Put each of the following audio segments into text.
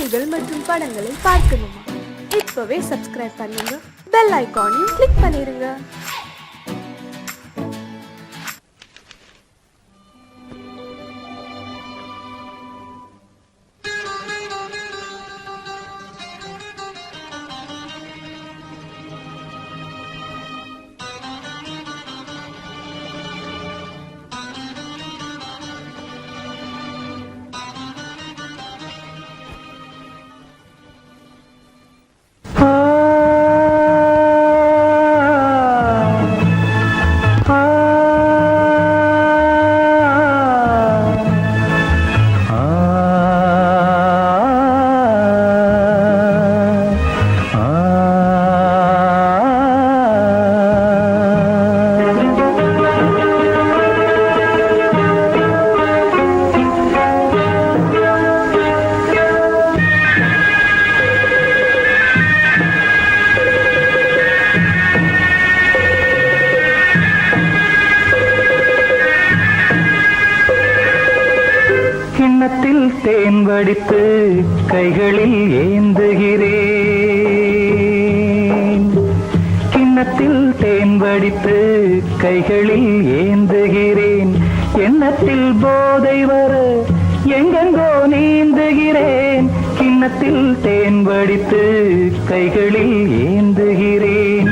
செய்திகள் மற்றும் படங்களை பார்க்கணுமா? இப்பவே சப்ஸ்கிரைப் பண்ணுங்க, பெல் ஐகானையும் கிளிக் பண்ணிருங்க. தேன் வடித்து கைகளில் ஏந்துகிறேன், கிண்ணத்தில் தேன் வடித்து கைகளில் ஏந்துகிறேன். எண்ணத்தில் போதை வர எங்கெங்கோ நீந்துகிறேன், கிண்ணத்தில் தேன் வடித்து கைகளில் ஏந்துகிறேன்.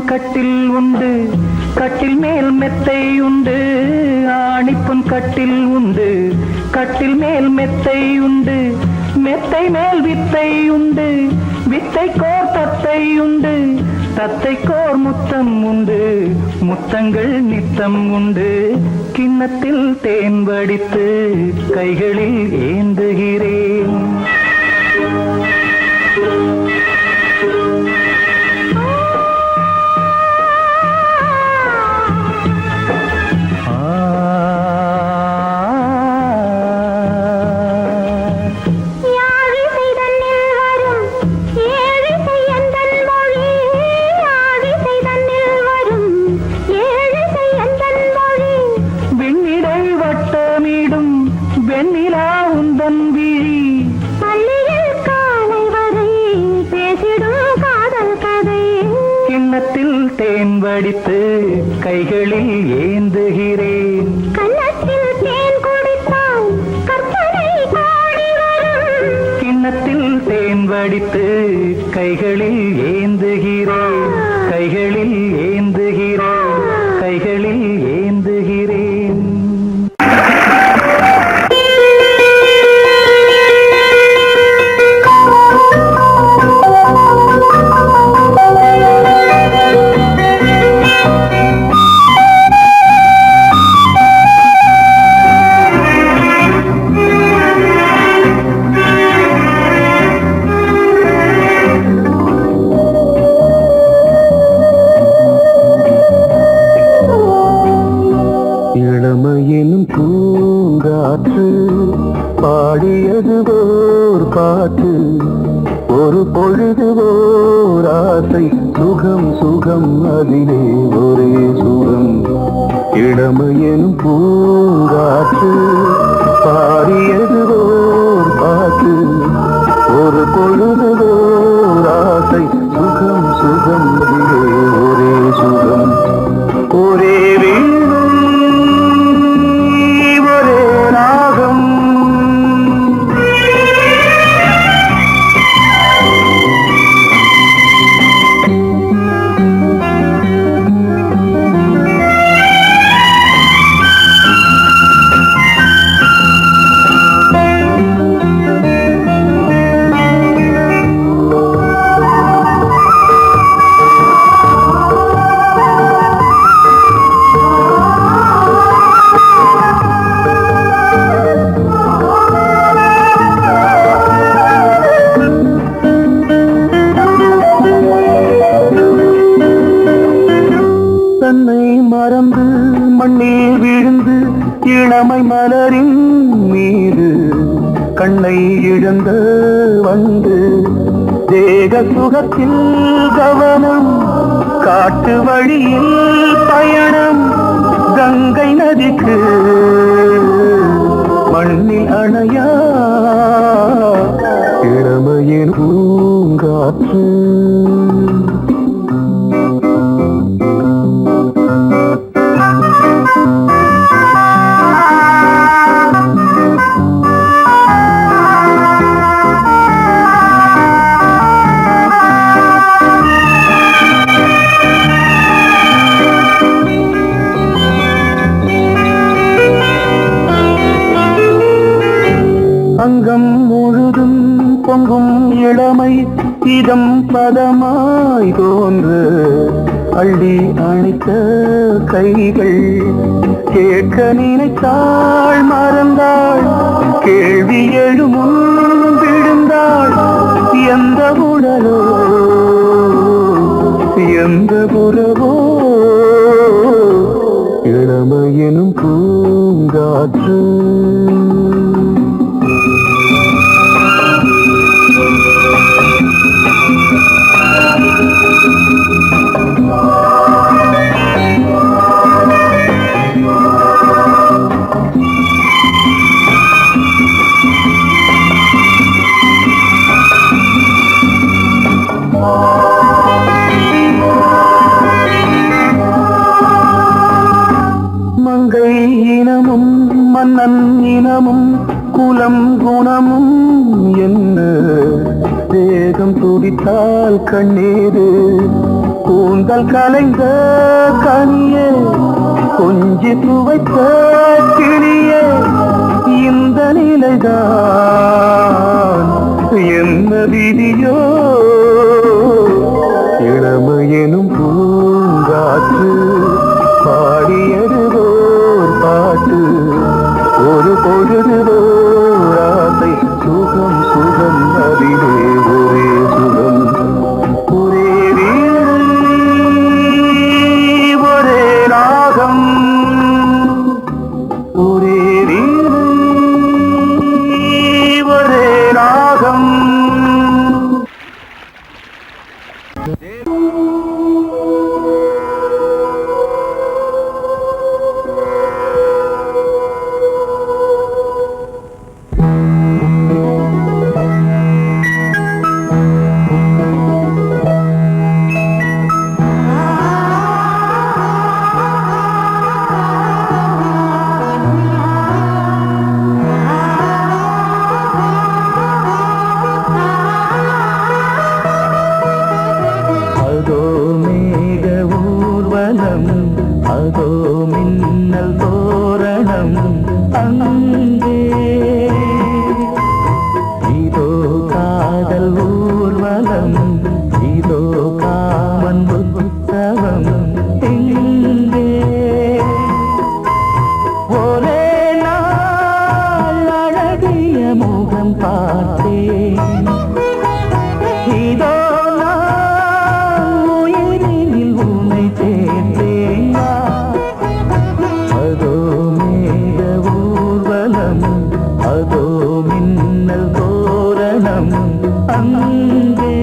கட்டில் உண்டு, கட்டில் மேல் மெத்தை உண்டு, ஆணிப்பொன் கட்டில் உண்டு, கட்டில் மேல் மெத்தை உண்டு, மெத்தை மேல் வித்தை உண்டு, வித்தை கோர் தத்தை உண்டு, தத்தை கோர் முத்தம் உண்டு, முத்தங்கள் நித்தம் உண்டு. கிண்ணத்தில் தேன் வடித்து கைகளில் ஏந்துகிறேன். வெண்ணிலா உந்தன் விழி பள்ளியில் காலை வரை பேசிடும் காதல் கதை. கிண்ணத்தில் தேன் வடித்து கைகளில் ஏந்துகிறேன். கண்ணத்தில் தேன் குடித்தால் கற்பனை கோடி வரும். கிண்ணத்தில் தேன் வடித்து கைகளில் ஏந்துகிறேன், கைகளில் ஏந்துகிறேன், கைகளில் ஏந்துகிறேன். இளமையிலும் பூங்காற்று பாடியது ஓர் பாட்டு, ஒரு பொழுது ஓர் ஆசை சுகம் சுகம் அதிலே ஒரே சுகம் இளமையெனும் பூங்காற்று பாடியது ஓர் பாட்டு ஒரு பொழுதுதோர் ஆசை சுகம் சுகம் அதிலே ஒரே சுகம் ஒரே வீணை ஒரே ராகம் தன்னை மறந்து மண்ணில் விழுந்து இளமை மலரின் மீது கண்ணை இழந்த வந்து தேக சுகத்தில் கவனம் காட்டு வழியில் பயணம் கங்கை நதிக்கு மண்ணில் அணையா இளமையின் பூங்காற்று அங்கம் முழுதும் பொங்கும் இளமை இதம் பதமாய் தோன்று அள்ளி அணைத்த கைகள் கேட்க நினைத்தாள் மறந்தாள் கேள்வி எழுமுன் விழுந்தாள் எந்த உடலோ எந்த புறவோ இளமையெனும் பூங்காற்று மங்கை இனமும் மன்னன் இனமும் குலம் குணமும் என்ன தேகம் துடித்தால் கண்ணீரு கூந்தல் கலைந்த கனியே கொஞ்சி துவைத்த கிளியே இந்த நிலைதான் என்ன விதியோ இளமையெனும் பூங்காற்று பாடியதுவோர் பாட்டு ஒரு பொழுதுவோர் ஆசை சுகம் சுகம் அதிலே ஒரே சுகம் ஒரே வீணை ஒரே ராகம் ஒரே வீணை ஒரே ராகம் அதோ மேக ஊர்வலம் அதோ மின்னல் தோரணம் அங்கே இதோ காதல் ஊர்வலம் இதோ காமன் உற்சவம் எங்கே ஒரே நாள் அழகிய முகம் பார்த்தேன் இதோ அதோ மேக ஊர்வலம் அதோ மின்னல் தோரணம் அங்கே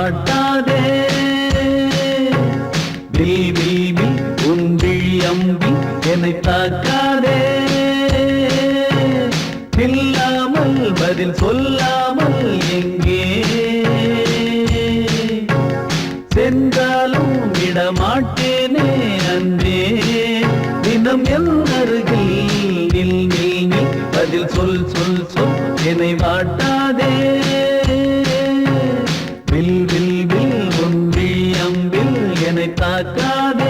வாட்டாதே. வில் வில் வில் உன் விழி அம்பி என்னை தாக்காதே. இல்லாமல் பதில் சொல்லாமல் எங்கே சென்றாலும் விடமாட்டேனே அன்பே. தினம் என் அருகில் நில் நில் நில் பதில் சொல் சொல் சொல் என்னை வாட்டாதே. வில் வில் வில் உன் விழி அம்பில் என்னை தாக்காதே.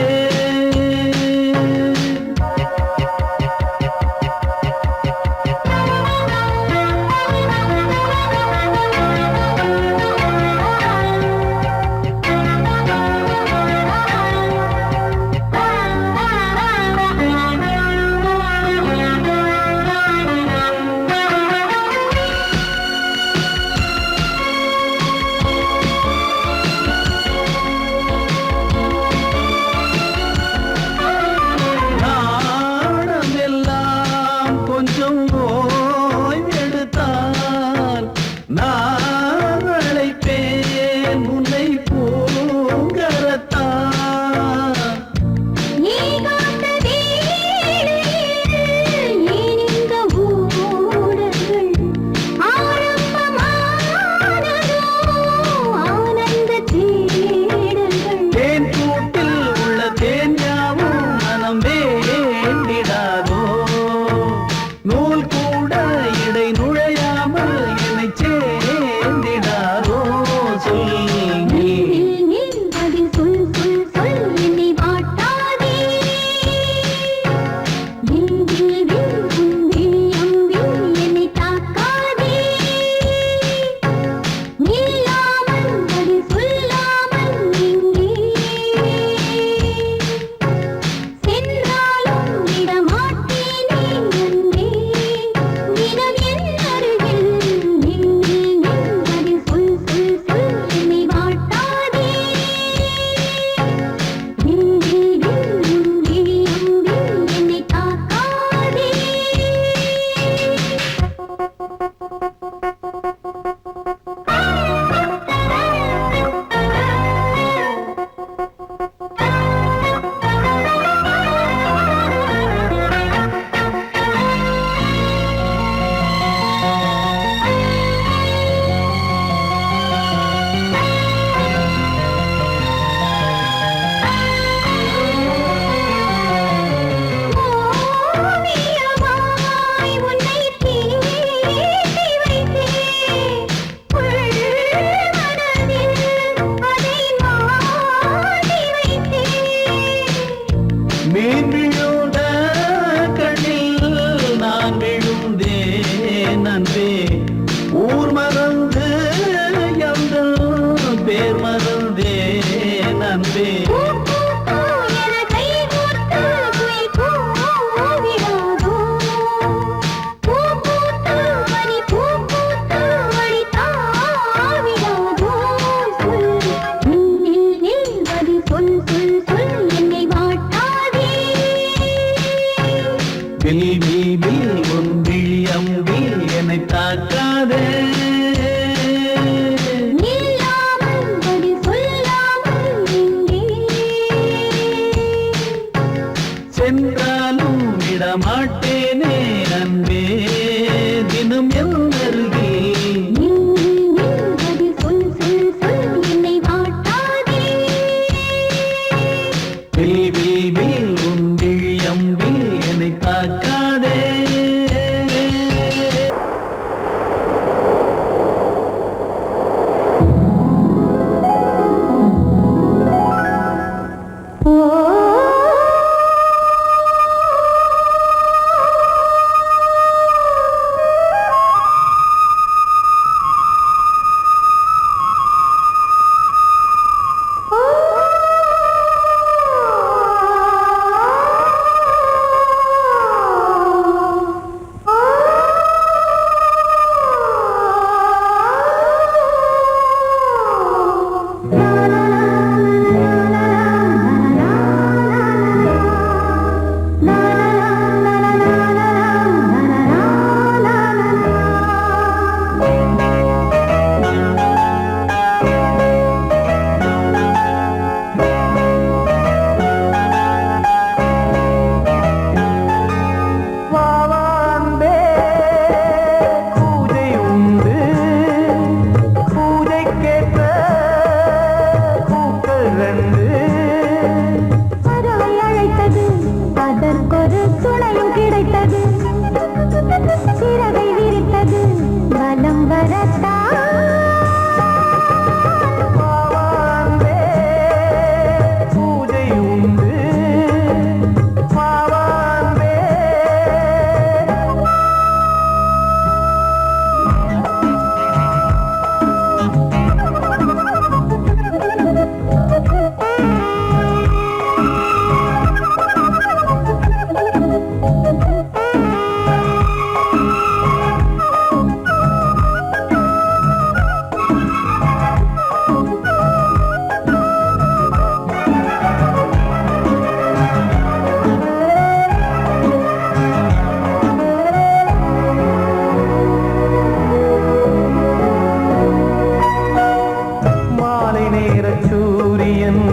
சூரியன்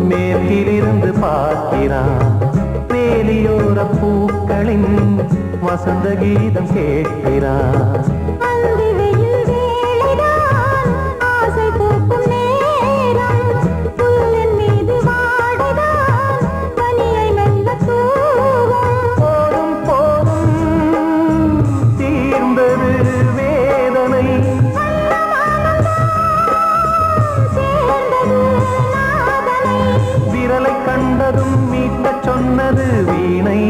மேற்கிலிருந்து பார்க்கிறான். வேலியோர பூக்களின் வசந்த கீதம் கேட்கிறான். கண்டதும் மீட்ட சொன்னது வீணை.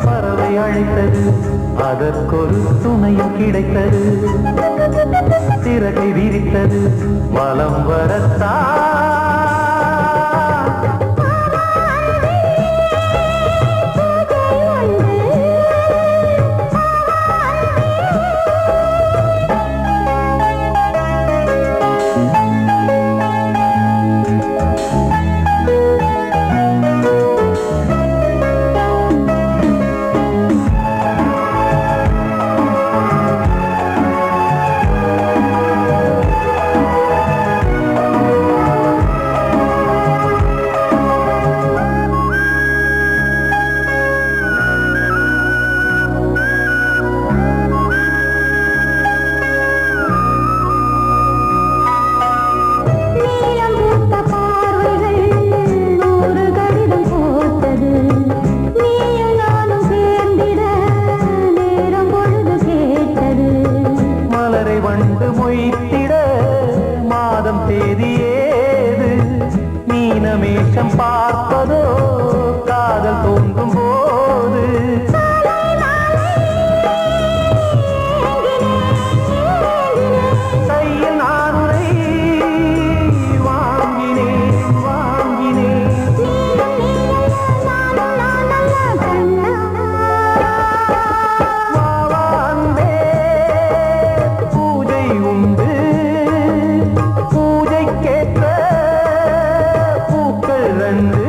பறவை அழைத்தது, அதற்கொரு துணையும் கிடைத்தது. சிறகை விரித்தது, வலம் வரத்தான். வண்டு மொய்த்திட மாதம் தேதியேது. மீனமேஷம் பார்ப்பதோ காதல் தோன்றும் போது. கையில் நானுரை வாங்கினேன் வாங்கினேன். பூஜைக்கேற்ற பூக்கள் ரெண்டு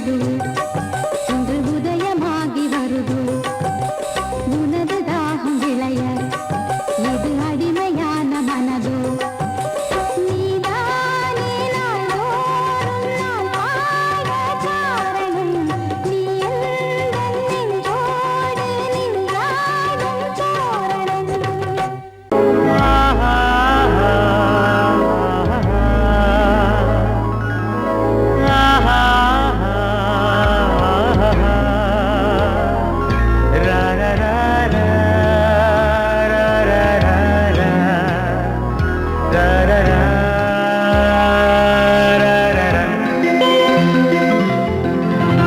வருது இன்று உதயமாகி வருது உனது தாகம் விளைய இது அடிமையான மனதோ நீதானே நாள்தோறும் நான் பாட காரணம் நீ எந்தன் நெஞ்சோடு நின்றாடும் தோரணம்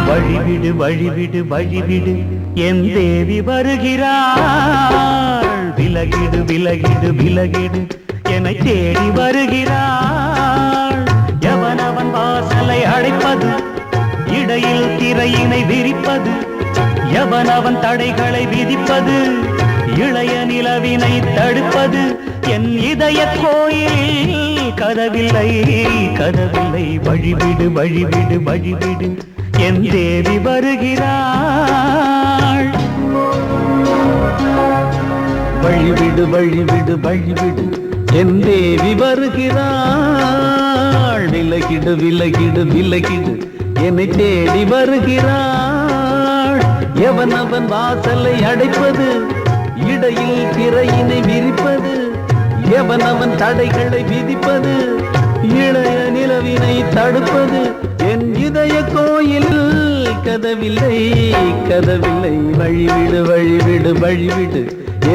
வழிவிடு வழிவிடு வழிவிடு என் தேவி வருகிறாள் விலகிடு விலகிடு விலகிடு என்னை தேடி வருகிறாள் எவனவன் வாசலை அடைப்பது இடையில் திரையினை விரிப்பது எவனவன் தடைகளை விதிப்பது இளைய நிலவினை தடுப்பது என் இதய கோயிலில் கதவில்லை கதவில்லை வழிவிடு வழிவிடு வழிவிடு என் தேவி வருகிறாள் வழிவிடு வழிவிடு வழிவிடு என் தேவி வருகிறாள் விலகிடு விலகிடு விலகிடு என்னை தேடி வருகிறாள் எவனவன் வாசலை அடைப்பது இடையில் திரையினை விரிப்பது எவனவன் தடைகளை விதிப்பது இளைய நிலவினை தடுப்பது என் இதய கோயில் கதவில்லை கதவில்லை வழிவிடு வழிவிடு வழிவிடு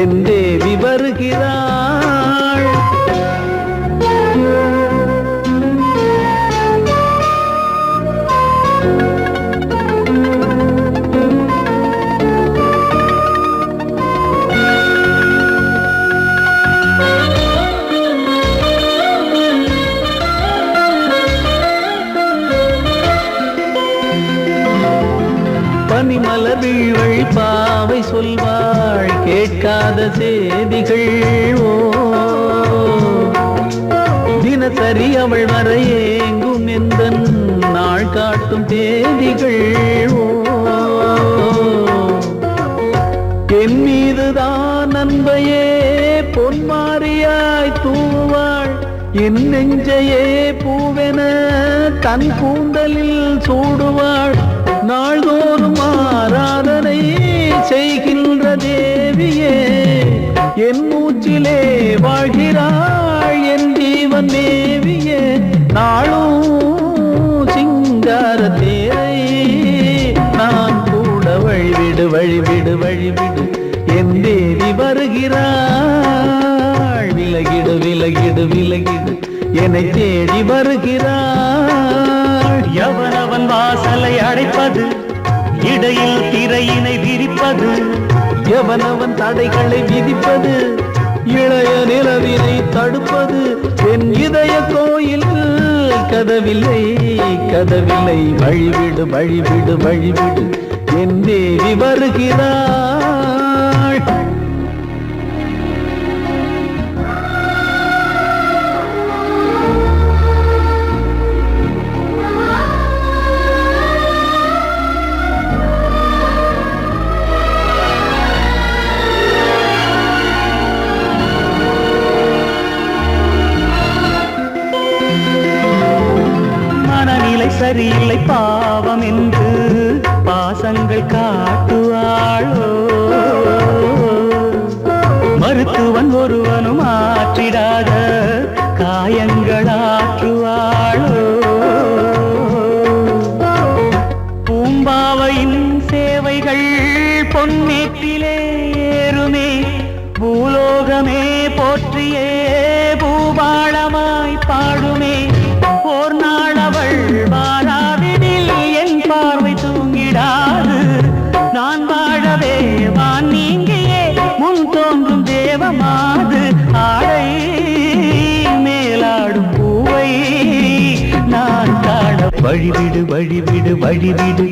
என் தேவி வருகிறாள் பனிமலர் வீழ்வள் பாவை சொல்வாள் கேட்காத செய்திகள் ஓ தினசரி அவள் வர ஏங்கும் எந்த நாள் காட்டும் தேதிகள் ஓ என் மீதுதான் அன்பையே பொன்மாரியாய் தூவாள் என் நெஞ்சையே பூவென தன் கூந்தலில் சூடுவாள் நாள்தோறும் ஆராதனை செய்கின்ற தேவியே என் மூச்சிலே வாழ்கிறாள் என் ஜீவன் தேவியே நாளும் சிங்கார தேரை நான் கூட வழிவிடு வழிவிடு வழிவிடு என் தேவி வருகிறாள் விலகிடு விலகிடு விலகிடு என்னை தேடி வருகிறாள் எவனவன் வாசலை அடைப்பது இடையில் திரையினை விரிப்பது எவனவன் தடைகளை விதிப்பது இளைய நிலவினை தடுப்பது என் இதய கோயில் கதவில்லை கதவில்லை வழிவிடு வழிவிடு வழிவிடு என் தேவி வருகிறாள் சரியில்லை பாவம் என்று பாசங்கள் காட்டுவாளோ மருத்துவன் ஒருவனும் ஆற்றிடாத காயங்களாற்றுவாளோ பூம்பாவையின் சேவைகள் பொன்னேற்றிலே ஏறுமே பூலோகமே போற்றியே பூபாளமாய் பாடுமே ஓர் நாள் அவள் வாராவிடில் என் பார்வை தூங்கிடாது நான் வாழவே வான் நீங்கியே முன் தோன்றும் தேவமாது ஆடை மேலாடும் பூவை நான் காண வழிவிடு வழிவிடு வழிவிடு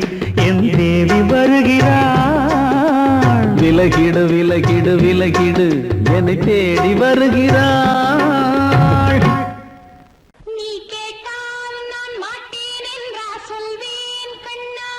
என் தேவி வருகிறாள் விலகிடு விலகிடு விலகிடு என்னை தேடி வருகிறாள் நீ கேட்டால் நான் மாட்டேன் என்றா சொல்வேன் கண்ணா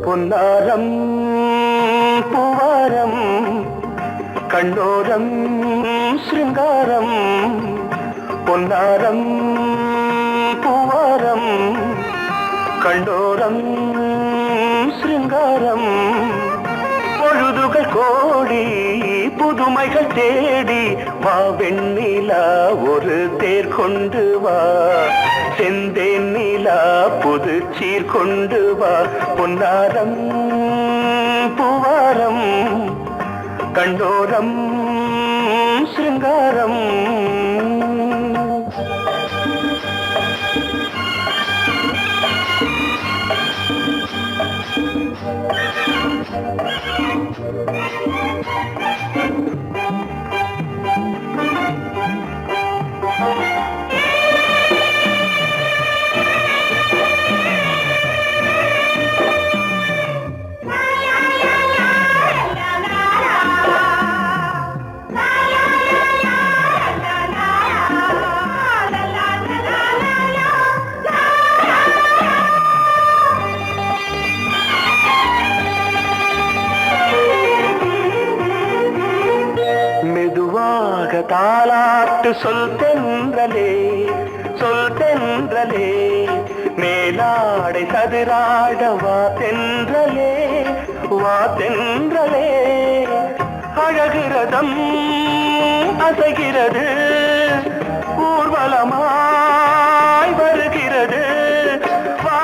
பொன்னாரம் பூவாரம் கண்ணோரம் சிருங்காரம் பொன்னாரம் பூவாரம் கண்ணோரம் சிருங்காரம் பொழுதுகள் கோடி புதுமைகள் தேடி வா வெண்ணிலா ஒரு தேர் கொண்டு வா செந்தேன் நிலா புது சீர் கொண்டு வா பொன்னாரம் பூவாரம் கண்டோரம் சிருங்காரம் பாட்டு சொல் தென்றலே சொல் தென்றலே மேலாடை சதுராட வா தென்றலே வா தென்றலே அழகிறதம் அசைகிறது ஊர்வலமாய் வருகிறது வா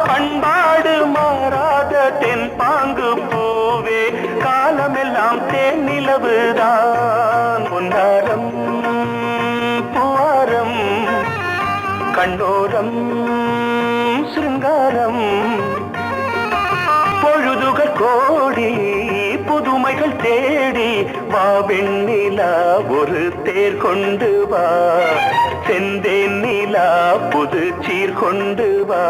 பண்பாடு மாறாத தென் பாங்கு பூவே காலமெல்லாம் தேன் நிலவுதான் பொன்னாரம் பூவாரம் கண்ணோரம் சிருங்காரம் பொழுதுகள் கோடி புதுமைகள் தேடி வா வெண்ணிலா ஒரு தேர் கொண்டு வா செந்தேன் நிலா புது சீர் கொண்டு வா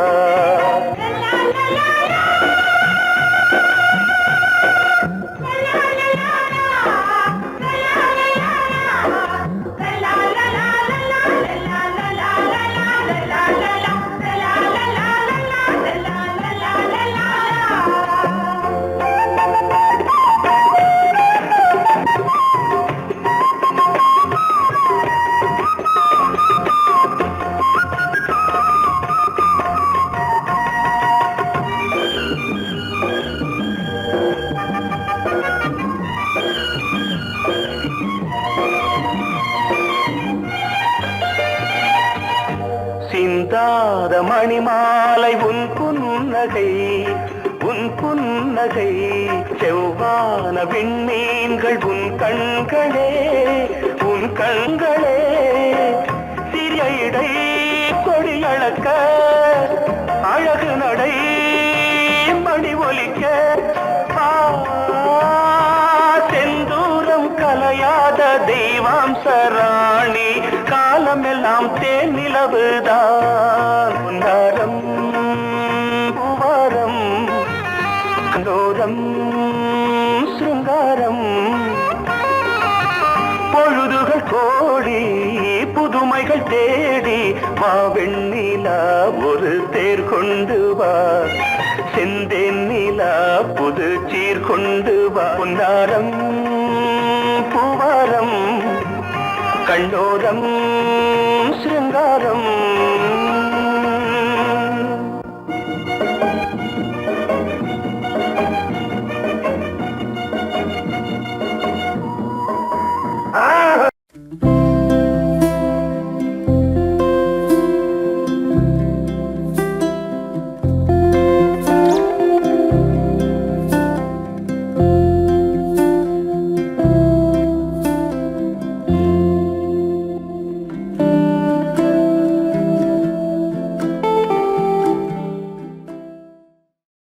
சிந்தாத மணிமாலை உன் புன்னகை செவ்வான விண்மீன்கள் உன் கண்களே சிறிய இடை கொடியளக்க அழகு நடை மணி ஒலிக்க செந்தூரம் கலையாத தெய்வாம்சராணி காலமெல்லாம் தேன் நிலவுதான் பொன்னாரம் பூவாரம் கண்டோரம் சிருங்காரம் பொழுதுகள் கோடி புதுமைகள் தேடி வா வெண்ணிலா ஒரு தேர் கொண்டு வா செந்தேன் நிலா புது சீர் கொண்டு வா பொன்னாரம் பூவாரம் கண்டோரம் சிருங்காரம்